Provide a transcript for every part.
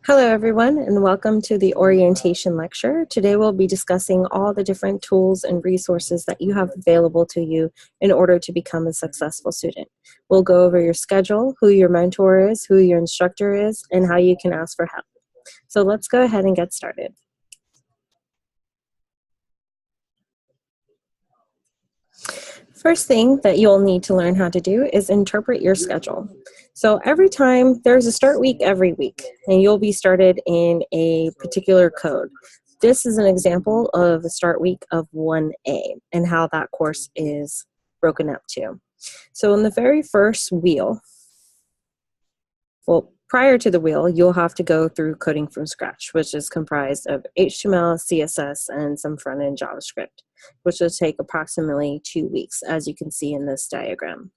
Hello everyone and welcome to the orientation lecture. Today we'll be discussing all the different tools and resources that you have available to you in order to become a successful student. We'll go over your schedule, who your mentor is, who your instructor is, and how you can ask for help. So let's go ahead and get started. First thing that you'll need to learn how to do is interpret your schedule. So every time, there's a start week every week, and you'll be started in a particular code. This is an example of a start week of 1A and how that course is broken up to. So in the very first wheel, prior to the wheel, you'll have to go through coding from scratch, which is comprised of HTML, CSS, and some front-end JavaScript, which will take approximately 2 weeks, as you can see in this diagram.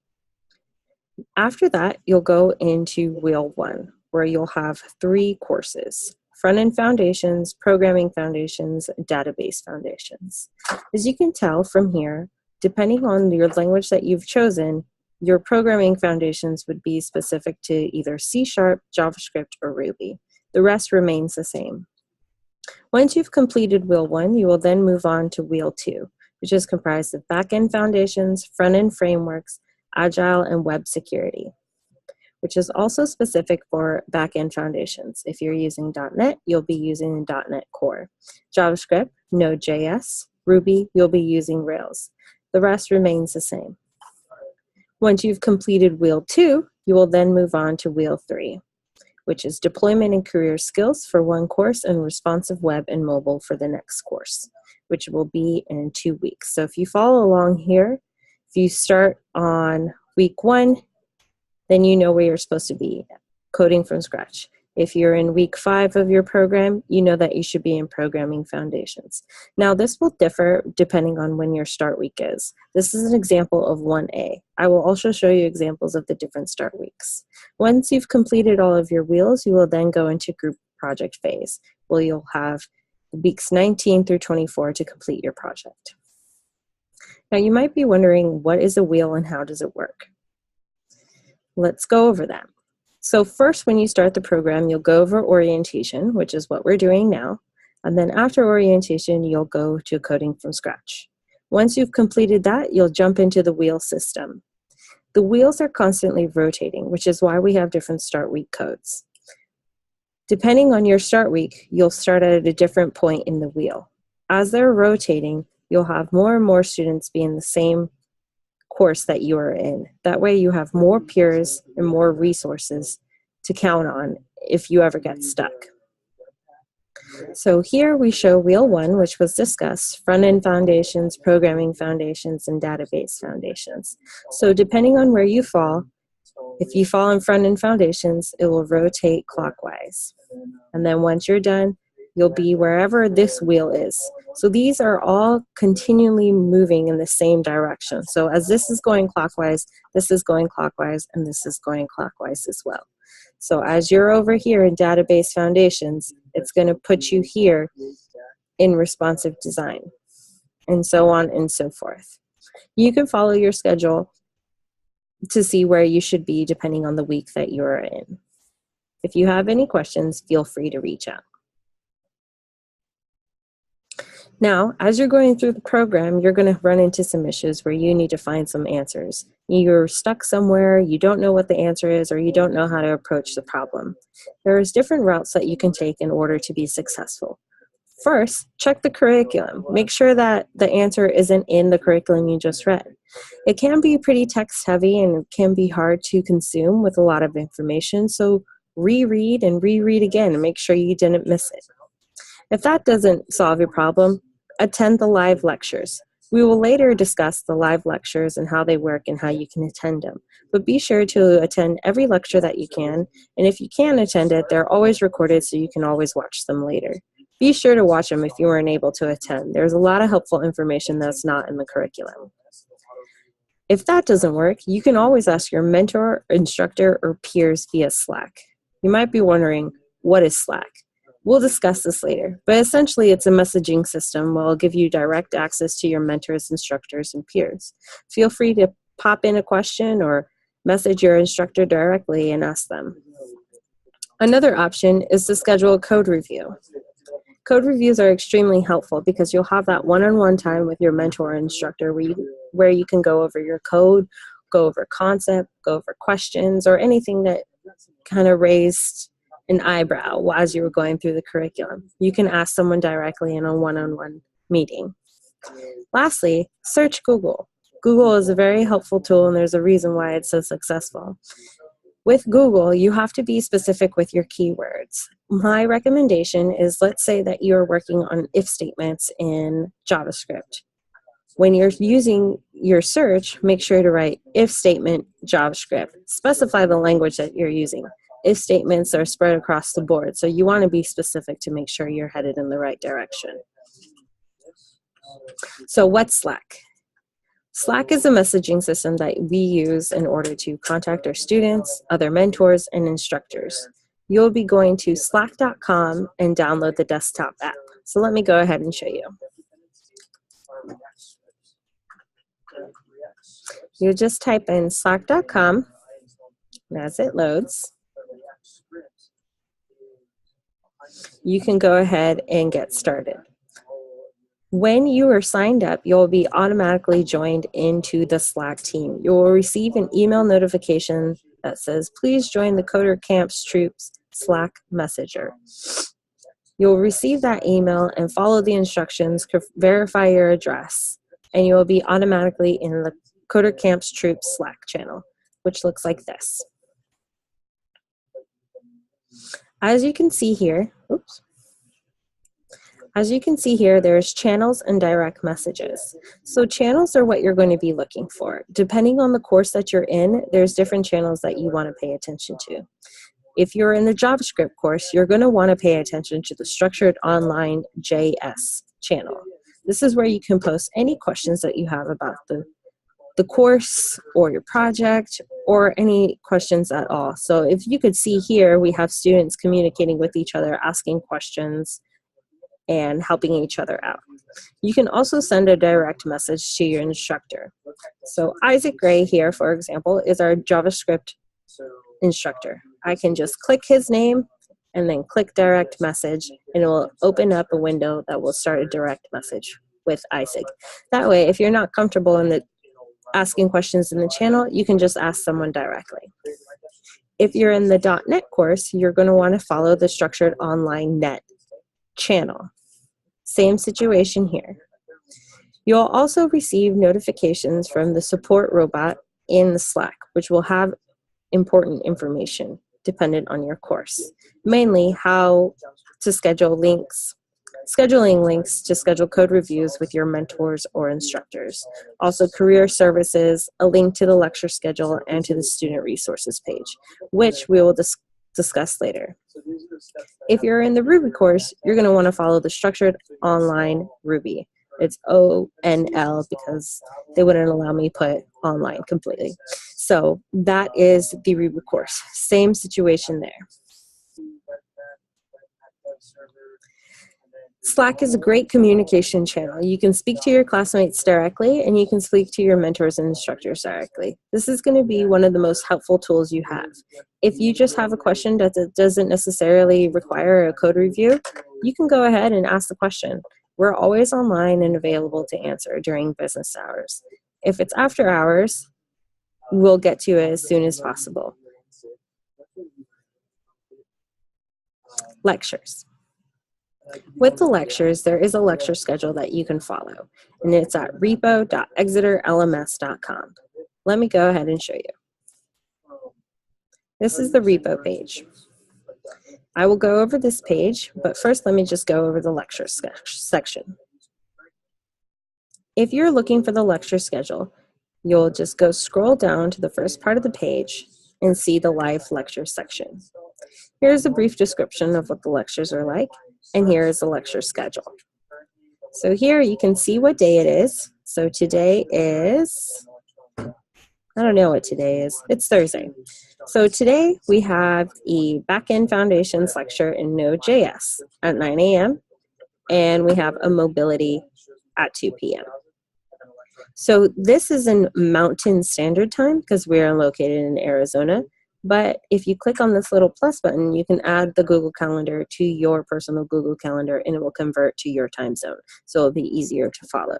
After that, you'll go into wheel 1, where you'll have 3 courses: front-end foundations, programming foundations, database foundations. As you can tell from here, depending on your language that you've chosen, your programming foundations would be specific to either C#, JavaScript, or Ruby. The rest remains the same. Once you've completed wheel 1, you will then move on to wheel 2, which is comprised of back-end foundations, front-end frameworks, agile, and web security, which is also specific for back-end foundations. If you're using .NET, you'll be using .NET Core. JavaScript, Node.js, Ruby, you'll be using Rails. The rest remains the same. Once you've completed wheel 2, you will then move on to wheel 3, which is deployment and career skills for one course and responsive web and mobile for the next course, which will be in 2 weeks. So if you follow along here, if you start on week 1, then you know where you're supposed to be, coding from scratch. If you're in week 5 of your program, you know that you should be in programming foundations. Now this will differ depending on when your start week is. This is an example of 1A. I will also show you examples of the different start weeks. Once you've completed all of your wheels, you will then go into group project phase, where you'll have weeks 19 through 24 to complete your project. Now you might be wondering, what is a wheel and how does it work? Let's go over that. So first, when you start the program, you'll go over orientation, which is what we're doing now. And then after orientation, you'll go to coding from scratch. Once you've completed that, you'll jump into the wheel system. The wheels are constantly rotating, which is why we have different start week codes. Depending on your start week, you'll start at a different point in the wheel. As they're rotating, you'll have more and more students be in the same course that you are in. That way you have more peers and more resources to count on if you ever get stuck. So here we show wheel 1, which was discussed: front-end foundations, programming foundations, and database foundations. So depending on where you fall, if you fall in front-end foundations, it will rotate clockwise. And then once you're done, you'll be wherever this wheel is. So these are all continually moving in the same direction. So as this is going clockwise, this is going clockwise, and this is going clockwise as well. So as you're over here in database foundations, it's going to put you here in responsive design, and so on and so forth. You can follow your schedule to see where you should be depending on the week that you're in. If you have any questions, feel free to reach out. Now, as you're going through the program, you're going to run into some issues where you need to find some answers. You're stuck somewhere, you don't know what the answer is, or you don't know how to approach the problem. There's different routes that you can take in order to be successful. First, check the curriculum. Make sure that the answer isn't in the curriculum you just read. It can be pretty text heavy and it can be hard to consume with a lot of information, so reread and reread again and make sure you didn't miss it. If that doesn't solve your problem, attend the live lectures. We will later discuss the live lectures and how they work and how you can attend them. But be sure to attend every lecture that you can, and if you can attend it, they're always recorded so you can always watch them later. Be sure to watch them if you weren't able to attend. There's a lot of helpful information that's not in the curriculum. If that doesn't work, you can always ask your mentor, instructor, or peers via Slack. You might be wondering, what is Slack? We'll discuss this later, but essentially it's a messaging system that will give you direct access to your mentors, instructors, and peers. Feel free to pop in a question or message your instructor directly and ask them. Another option is to schedule a code review. Code reviews are extremely helpful because you'll have that one-on-one time with your mentor or instructor where you can go over your code, go over concept, go over questions, or anything that kind of raised an eyebrow as you were going through the curriculum. You can ask someone directly in a one-on-one meeting. Lastly, search Google. Google is a very helpful tool, and there's a reason why it's so successful. With Google, you have to be specific with your keywords. My recommendation is, let's say that you're working on if statements in JavaScript. When you're using your search, make sure to write if statement JavaScript. Specify the language that you're using. If statements are spread across the board, so you want to be specific to make sure you're headed in the right direction. So what's Slack? Slack is a messaging system that we use in order to contact our students, other mentors, and instructors. You'll be going to slack.com and download the desktop app. So let me go ahead and show you. You just type in slack.com, and as it loads, you can go ahead and get started. When you are signed up, you'll be automatically joined into the Slack team. You will receive an email notification that says, please join the Coder Camps Troops Slack Messenger. You'll receive that email and follow the instructions, verify your address, and you will be automatically in the Coder Camps Troops Slack channel, which looks like this. As you can see here, there's channels and direct messages. So channels are what you're going to be looking for. Depending on the course that you're in, there's different channels that you want to pay attention to. If you're in the JavaScript course, you're going to want to pay attention to the Structured Online JS channel. This is where you can post any questions that you have about the course or your project or any questions at all. So if you could see here, we have students communicating with each other, asking questions, and helping each other out. You can also send a direct message to your instructor. So Isaac Gray here, for example, is our JavaScript instructor. I can just click his name and then click direct message, and it will open up a window that will start a direct message with Isaac. That way, if you're not comfortable in asking questions in the channel, you can just ask someone directly. If you're in the .NET course, you're going to want to follow the Structured Online Net channel. Same situation here. You'll also receive notifications from the support robot in the Slack, which will have important information dependent on your course. Mainly how to schedule links, scheduling links to schedule code reviews with your mentors or instructors. Also career services, a link to the lecture schedule, and to the student resources page, which we will discuss later. If you're in the Ruby course, you're going to want to follow the Structured Online Ruby. It's ONL because they wouldn't allow me to put online completely. So that is the Ruby course. Same situation there. Slack is a great communication channel. You can speak to your classmates directly, and you can speak to your mentors and instructors directly. This is going to be one of the most helpful tools you have. If you just have a question that doesn't necessarily require a code review, you can go ahead and ask the question. We're always online and available to answer during business hours. If it's after hours, we'll get to it as soon as possible. Lectures. With the lectures, there is a lecture schedule that you can follow, and it's at repo.exeterlms.com. Let me go ahead and show you. This is the repo page. I will go over this page, but first let me just go over the lecture section. If you're looking for the lecture schedule, you'll just go scroll down to the first part of the page and see the live lecture section. Here's a brief description of what the lectures are like, and here is the lecture schedule. So here you can see what day it is. So today is, I don't know what today is. It's Thursday. So today we have a Backend Foundations lecture in Node.js at 9 a.m. and we have a mobility at 2 p.m. So this is in Mountain Standard Time because we are located in Arizona. But if you click on this little plus button, you can add the Google Calendar to your personal Google Calendar and it will convert to your time zone. So it'll be easier to follow.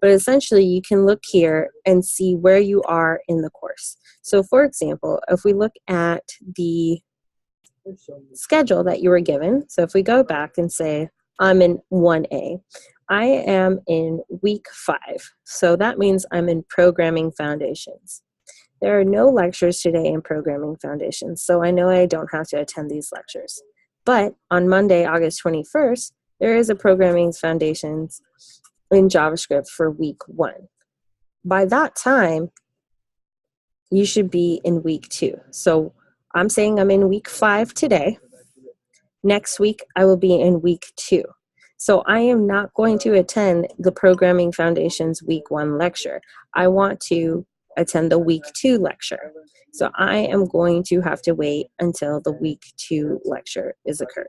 But essentially, you can look here and see where you are in the course. So for example, if we look at the schedule that you were given, so if we go back and say, I'm in 1A, I am in week 5. So that means I'm in Programming Foundations. There are no lectures today in Programming Foundations, so I know I don't have to attend these lectures. But on Monday, August 21st, there is a Programming Foundations in JavaScript for week 1. By that time, you should be in week 2. So I'm saying I'm in week 5 today. Next week, I will be in week 2. So I am not going to attend the Programming Foundations week 1 lecture. I want to attend the week 2 lecture. So I am going to have to wait until the week 2 lecture is occurred.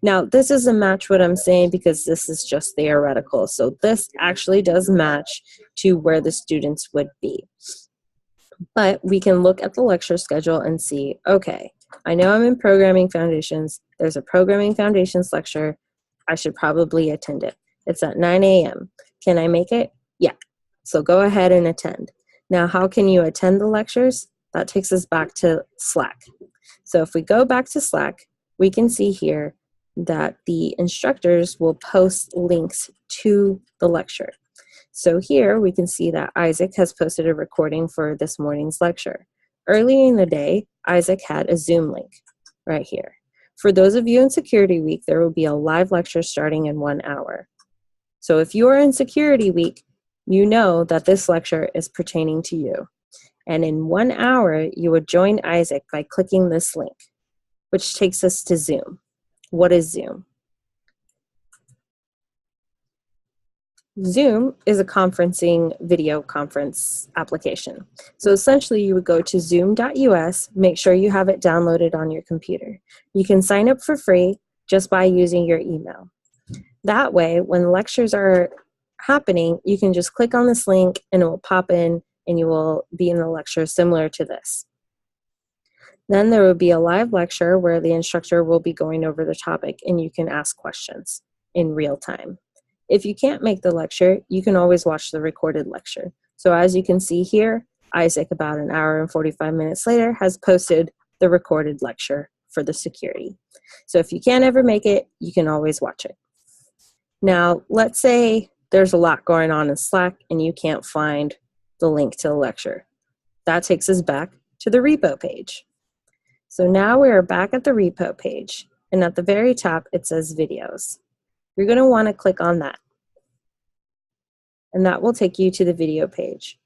Now, this doesn't match what I'm saying because this is just theoretical. So this actually does match to where the students would be. But we can look at the lecture schedule and see, okay, I know I'm in Programming Foundations. There's a Programming Foundations lecture. I should probably attend it. It's at 9 a.m. Can I make it? Yeah. So go ahead and attend. Now, how can you attend the lectures? That takes us back to Slack. So if we go back to Slack, we can see here that the instructors will post links to the lecture. So here we can see that Isaac has posted a recording for this morning's lecture. Early in the day, Isaac had a Zoom link right here. For those of you in Security Week, there will be a live lecture starting in 1 hour. So if you are in Security Week, you know that this lecture is pertaining to you. And in 1 hour, you would join Isaac by clicking this link, which takes us to Zoom. What is Zoom? Zoom is a conferencing video conference application. So essentially, you would go to zoom.us, make sure you have it downloaded on your computer. You can sign up for free just by using your email. That way, when lectures are happening, you can just click on this link and it will pop in and you will be in a lecture similar to this. Then there will be a live lecture where the instructor will be going over the topic and you can ask questions in real time. If you can't make the lecture, you can always watch the recorded lecture. So as you can see here, Isaac, about 1 hour and 45 minutes later, has posted the recorded lecture for the security. So if you can't ever make it, you can always watch it. Now, let's say there's a lot going on in Slack and you can't find the link to the lecture. That takes us back to the repo page. So now we are back at the repo page, and at the very top it says videos. You're going to want to click on that, and that will take you to the video page.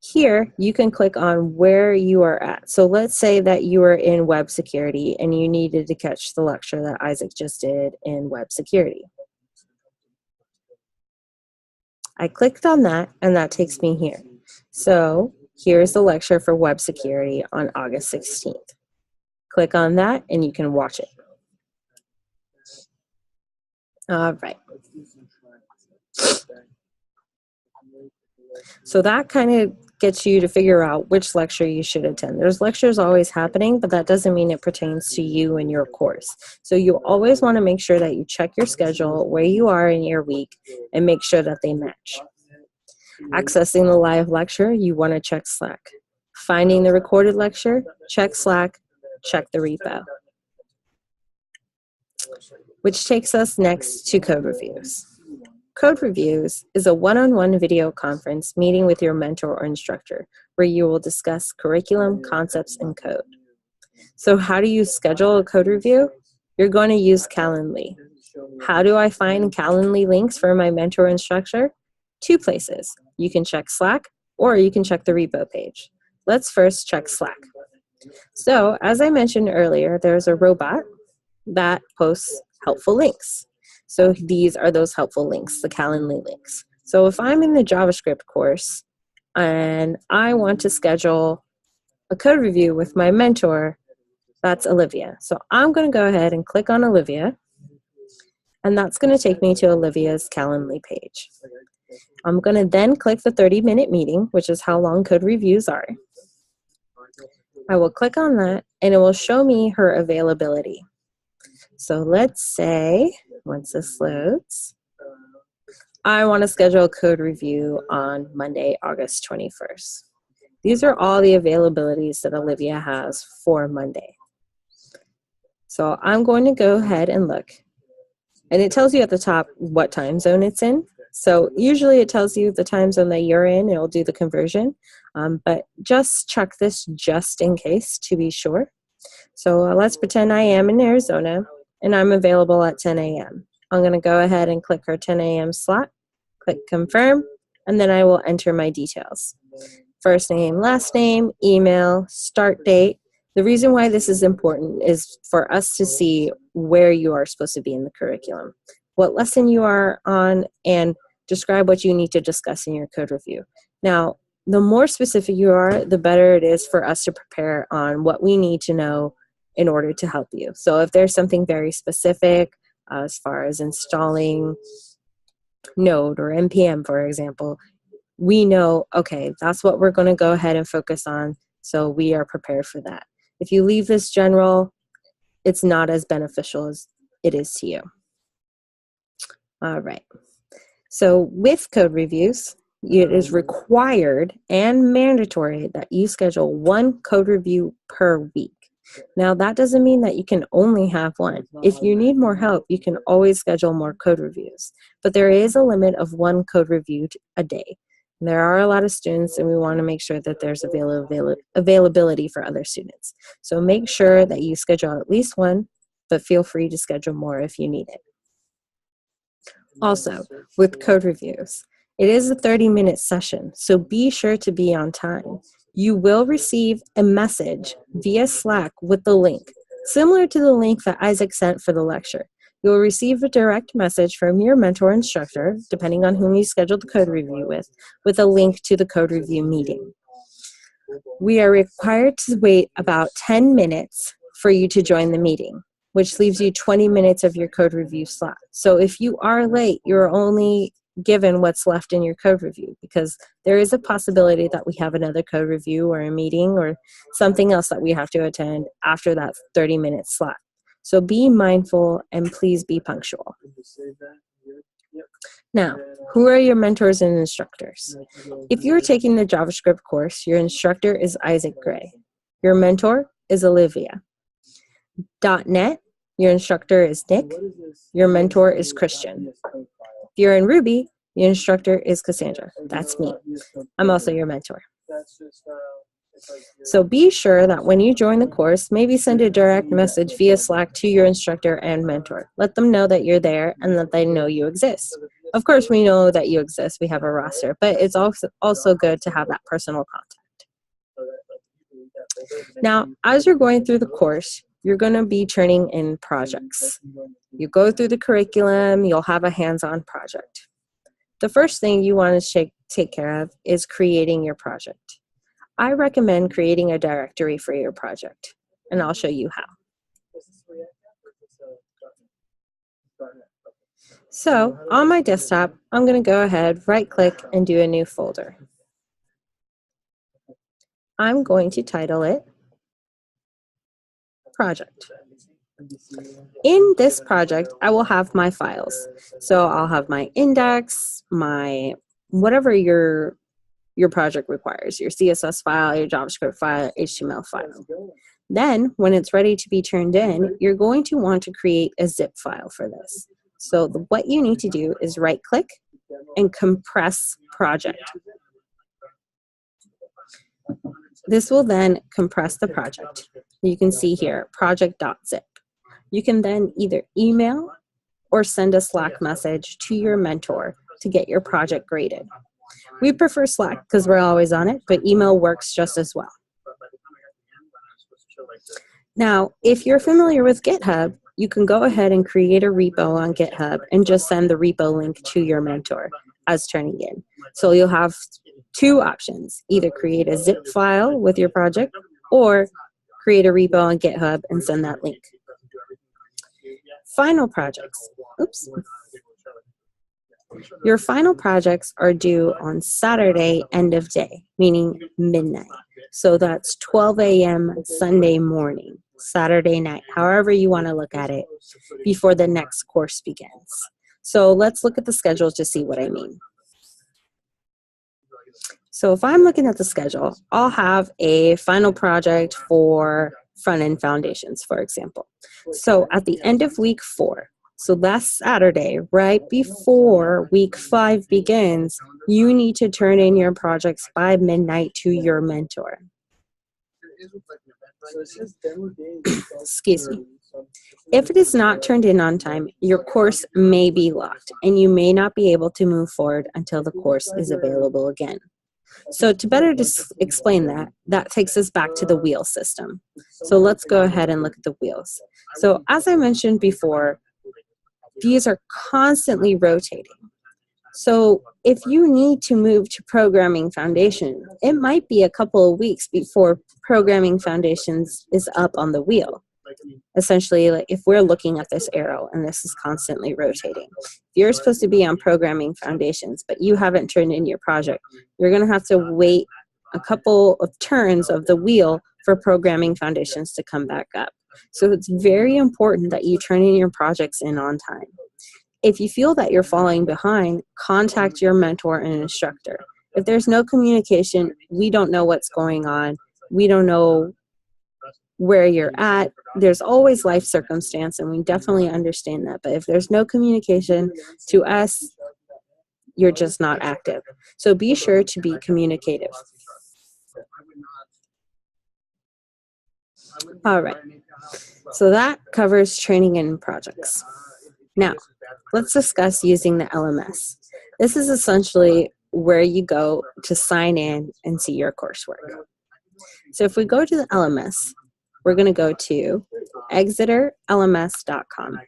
Here you can click on where you are at. So let's say that you are in web security and you needed to catch the lecture that Isaac just did in web security. I clicked on that and that takes me here. So here's the lecture for web security on August 16th. Click on that and you can watch it. All right. So that kind of gets you to figure out which lecture you should attend. There's lectures always happening, but that doesn't mean it pertains to you and your course. So you always want to make sure that you check your schedule, where you are in your week, and make sure that they match. Accessing the live lecture, you want to check Slack. Finding the recorded lecture, check Slack, check the repo. Which takes us next to code reviews. Code reviews is a one-on-one video conference meeting with your mentor or instructor where you will discuss curriculum, concepts, and code. So how do you schedule a code review? You're going to use Calendly. How do I find Calendly links for my mentor or instructor? 2 places. You can check Slack or you can check the repo page. Let's first check Slack. So as I mentioned earlier, there's a robot that posts helpful links. So these are those helpful links, the Calendly links. So if I'm in the JavaScript course and I want to schedule a code review with my mentor, that's Olivia. So I'm going to go ahead and click on Olivia, and that's going to take me to Olivia's Calendly page. I'm going to then click the 30-minute meeting, which is how long code reviews are. I will click on that and it will show me her availability. So let's say, once this loads, I want to schedule a code review on Monday, August 21st. These are all the availabilities that Olivia has for Monday. So I'm going to go ahead and look. And it tells you at the top what time zone it's in. So usually it tells you the time zone that you're in. It'll do the conversion. But just check this just in case to be sure. So let's pretend I am in Arizona and I'm available at 10 a.m. I'm going to go ahead and click her 10 a.m. slot, click confirm, and then I will enter my details. First name, last name, email, start date. The reason why this is important is for us to see where you are supposed to be in the curriculum, what lesson you are on, and describe what you need to discuss in your code review. Now, the more specific you are, the better it is for us to prepare on what we need to know in order to help you. So if there's something very specific as far as installing Node or NPM, for example, we know, okay, that's what we're going to go ahead and focus on, so we are prepared for that. If you leave this general, it's not as beneficial as it is to you. All right. So with code reviews, it is required and mandatory that you schedule one code review per week. Now, that doesn't mean that you can only have one. If you need more help, you can always schedule more code reviews. But there is a limit of one code review a day. There are a lot of students, and we want to make sure that there's availability for other students. So make sure that you schedule at least one, but feel free to schedule more if you need it. Also, with code reviews, it is a 30-minute session, so be sure to be on time. You will receive a message via Slack with the link, similar to the link that Isaac sent for the lecture. You will receive a direct message from your mentor instructor, depending on whom you scheduled the code review with a link to the code review meeting. We are required to wait about 10 minutes for you to join the meeting, which leaves you 20 minutes of your code review slot. So if you are late, you're only given what's left in your code review, because there is a possibility that we have another code review or a meeting or something else that we have to attend after that 30-minute slot. So be mindful and please be punctual. Now, who are your mentors and instructors? If you're taking the JavaScript course, your instructor is Isaac Gray. Your mentor is Olivia. .NET, your instructor is Nick. Your mentor is Christian. If you're in Ruby, your instructor is Cassandra. That's me. I'm also your mentor. So be sure that when you join the course, maybe send a direct message via Slack to your instructor and mentor. Let them know that you're there and that they know you exist. Of course, we know that you exist. We have a roster, but it's also good to have that personal contact. Now, as you're going through the course, you're going to be turning in projects. You go through the curriculum, you'll have a hands-on project. The first thing you want to take care of is creating your project. I recommend creating a directory for your project, and I'll show you how. So on my desktop, I'm going to go ahead, right-click, and do a new folder. I'm going to title it Project. In this project, I will have my files. So I'll have my index, my whatever your project requires, your CSS file, your JavaScript file, HTML file. Then, when it's ready to be turned in, you're going to want to create a zip file for this. So what you need to do is right-click and compress project. This will then compress the project. You can see here, project.zip. You can then either email or send a Slack message to your mentor to get your project graded. We prefer Slack because we're always on it, but email works just as well. Now, if you're familiar with GitHub, you can go ahead and create a repo on GitHub and just send the repo link to your mentor as turning in. So you'll have two options, either create a zip file with your project or create a repo on GitHub and send that link. Final projects. Oops. Your final projects are due on Saturday, end of day, meaning midnight. So that's 12 a.m. Sunday morning, Saturday night, however you want to look at it, before the next course begins. So let's look at the schedule to see what I mean. So if I'm looking at the schedule, I'll have a final project for front-end foundations, for example. So at the end of week 4, so that's Saturday, right before week 5 begins, you need to turn in your projects by midnight to your mentor. Excuse me. If it is not turned in on time, your course may be locked, and you may not be able to move forward until the course is available again. So to better explain that takes us back to the wheel system. So let's go ahead and look at the wheels. So as I mentioned before, these are constantly rotating. So if you need to move to Programming Foundation, it might be a couple of weeks before Programming Foundations is up on the wheel. Essentially, like if we're looking at this arrow and this is constantly rotating, if you're supposed to be on Programming Foundations, but you haven't turned in your project, you're going to have to wait a couple of turns of the wheel for Programming Foundations to come back up. So it's very important that you turn in your projects in on time. If you feel that you're falling behind, contact your mentor and instructor. If there's no communication, we don't know what's going on. We don't know where you're at. There's always life circumstance, and we definitely understand that. But if there's no communication to us, you're just not active. So be sure to be communicative. All right. So that covers training and projects. Now, let's discuss using the LMS. This is essentially where you go to sign in and see your coursework. So if we go to the LMS, we're going to go to exeterlms.com.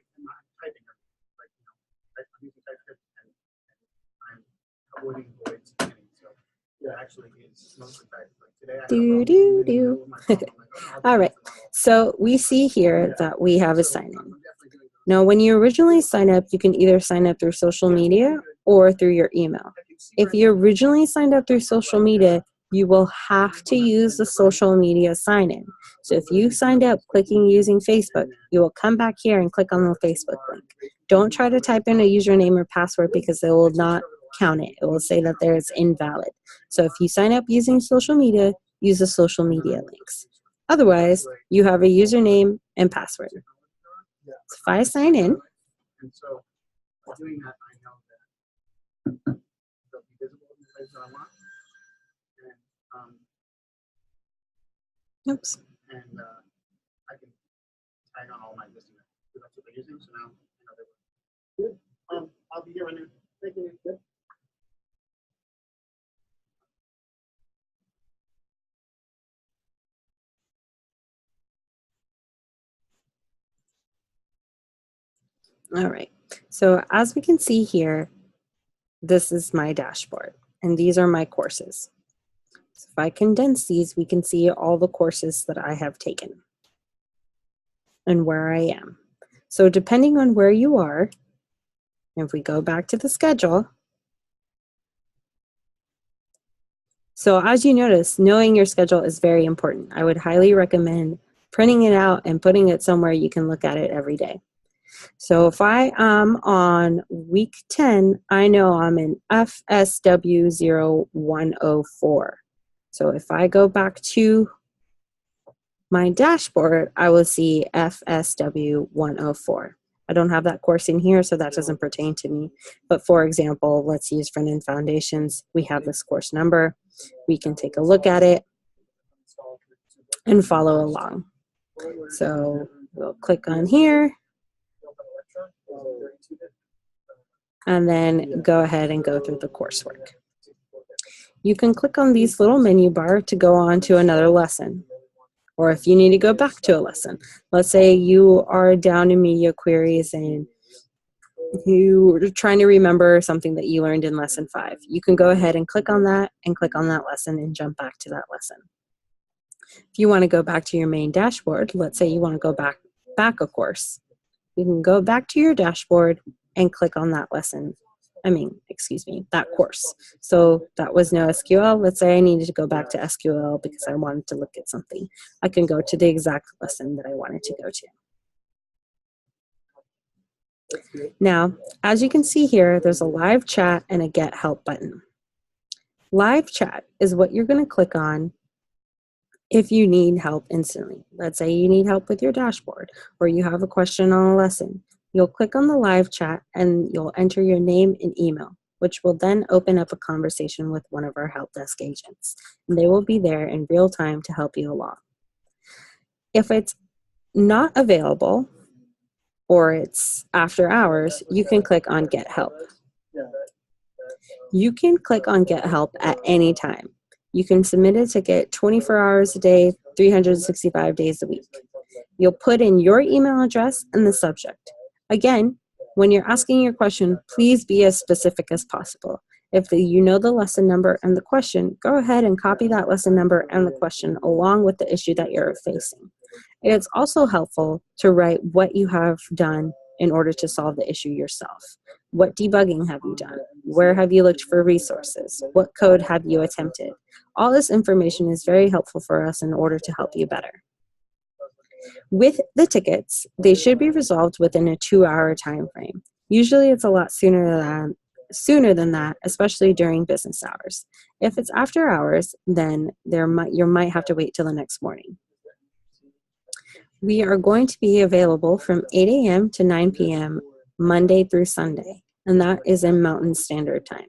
All right, so we see here that we have a sign-in. Now, when you originally sign up, you can either sign up through social media or through your email. If you originally signed up through social media, you will have to use the social media sign-in. So if you signed up clicking using Facebook, you will come back here and click on the Facebook link. Don't try to type in a username or password because it will not count it. It will say that there is invalid. So if you sign up using social media, use the social media links. Otherwise, you have a username and password. So if I sign in, oops. And I can tag on all my listing. That's what they're using. So now I know they work. Good. I'll be here when you're taking it. Good. All right. So as we can see here, this is my dashboard, and these are my courses. So if I condense these, we can see all the courses that I have taken and where I am. So depending on where you are, if we go back to the schedule, so as you notice, knowing your schedule is very important. I would highly recommend printing it out and putting it somewhere you can look at it every day. So if I am on week 10, I know I'm in FSW 0104. So if I go back to my dashboard, I will see FSW 104. I don't have that course in here, so that doesn't pertain to me. But for example, let's use Front-End Foundations. We have this course number. We can take a look at it and follow along. So we'll click on here and then go ahead and go through the coursework. You can click on these little menu bar to go on to another lesson. Or if you need to go back to a lesson. Let's say you are down in media queries and you're trying to remember something that you learned in lesson 5. You can go ahead and click on that lesson and jump back to that lesson. If you want to go back to your main dashboard, let's say you want to go back a course. You can go back to your dashboard and click on that lesson excuse me, that course. So that was NoSQL. Let's say I needed to go back to SQL because I wanted to look at something. I can go to the exact lesson that I wanted to go to. Now, as you can see here, there's a live chat and a get help button. Live chat is what you're going to click on if you need help instantly. Let's say you need help with your dashboard or you have a question on a lesson. You'll click on the live chat and you'll enter your name and email, which will then open up a conversation with one of our help desk agents. And they will be there in real time to help you along. If it's not available or it's after hours, you can click on Get Help. You can click on Get Help at any time. You can submit a ticket 24 hours a day, 365 days a week. You'll put in your email address and the subject. Again, when you're asking your question, please be as specific as possible. If you know the lesson number and the question, go ahead and copy that lesson number and the question along with the issue that you're facing. It's also helpful to write what you have done in order to solve the issue yourself. What debugging have you done? Where have you looked for resources? What code have you attempted? All this information is very helpful for us in order to help you better. With the tickets, they should be resolved within a 2-hour time frame. Usually it's a lot sooner than that, especially during business hours. If it's after hours, then you might have to wait till the next morning. We are going to be available from 8 a.m. to 9 p.m. Monday through Sunday, and that is in Mountain Standard Time.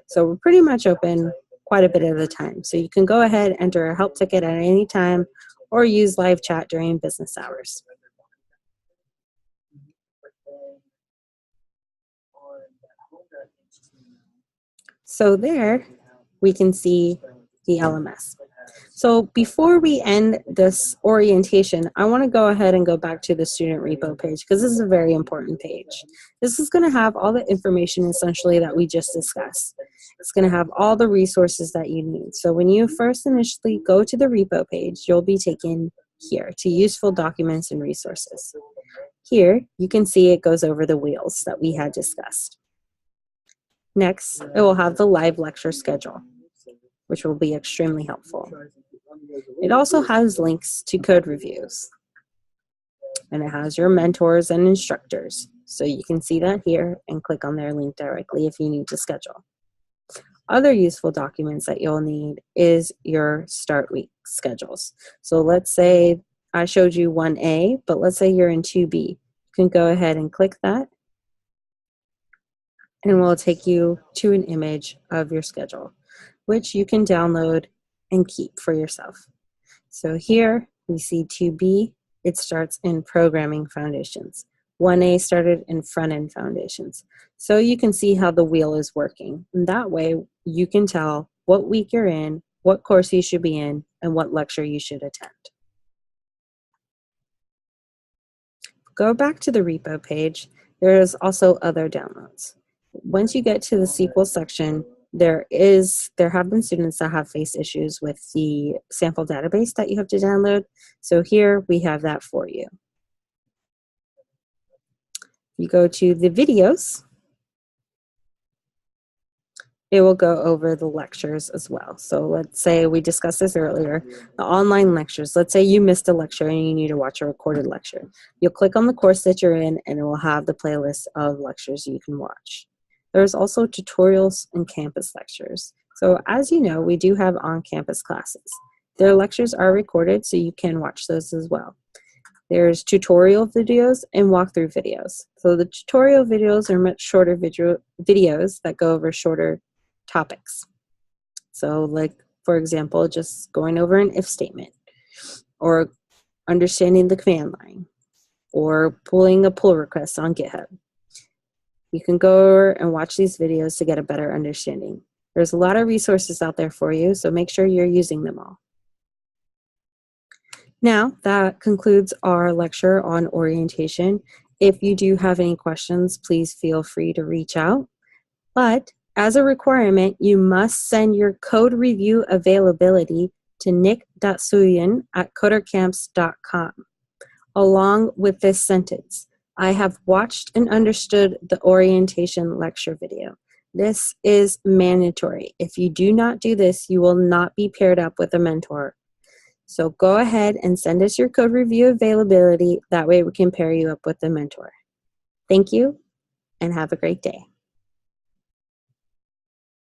So we're pretty much open quite a bit of the time. So you can go ahead, enter a help ticket at any time, or use live chat during business hours. So there we can see the LMS. So before we end this orientation, I want to go ahead and go back to the student repo page because this is a very important page. This is going to have all the information essentially that we just discussed. It's going to have all the resources that you need. So when you first initially go to the repo page, you'll be taken here to useful documents and resources. Here, you can see it goes over the wheels that we had discussed. Next, it will have the live lecture schedule, which will be extremely helpful. It also has links to code reviews, and it has your mentors and instructors. So you can see that here and click on their link directly if you need to schedule. Other useful documents that you'll need is your start week schedules. So let's say I showed you 1A, but let's say you're in 2B. You can go ahead and click that, and it will take you to an image of your schedule, which you can download and keep for yourself. So here we see 2B, it starts in Programming Foundations. 1A started in Front-End Foundations. So you can see how the wheel is working. And that way you can tell what week you're in, what course you should be in, and what lecture you should attend. Go back to the repo page. There is also other downloads. Once you get to the SQL section, there have been students that have faced issues with the sample database that you have to download. So here we have that for you. You go to the videos, it will go over the lectures as well. So let's say we discussed this earlier, the online lectures. Let's say you missed a lecture and you need to watch a recorded lecture. You'll click on the course that you're in and it will have the playlist of lectures you can watch. There's also tutorials and campus lectures. So as you know, we do have on-campus classes. Their lectures are recorded, so you can watch those as well. There's tutorial videos and walkthrough videos. So the tutorial videos are much shorter videos that go over shorter topics. So like, for example, just going over an if statement, or understanding the command line, or pulling a pull request on GitHub. You can go over and watch these videos to get a better understanding. There's a lot of resources out there for you, so make sure you're using them all. Now, that concludes our lecture on orientation. If you do have any questions, please feel free to reach out. But as a requirement, you must send your code review availability to nick.suyin@codercamps.com along with this sentence. I have watched and understood the orientation lecture video. This is mandatory. If you do not do this, you will not be paired up with a mentor. So go ahead and send us your code review availability. That way we can pair you up with a mentor. Thank you and have a great day.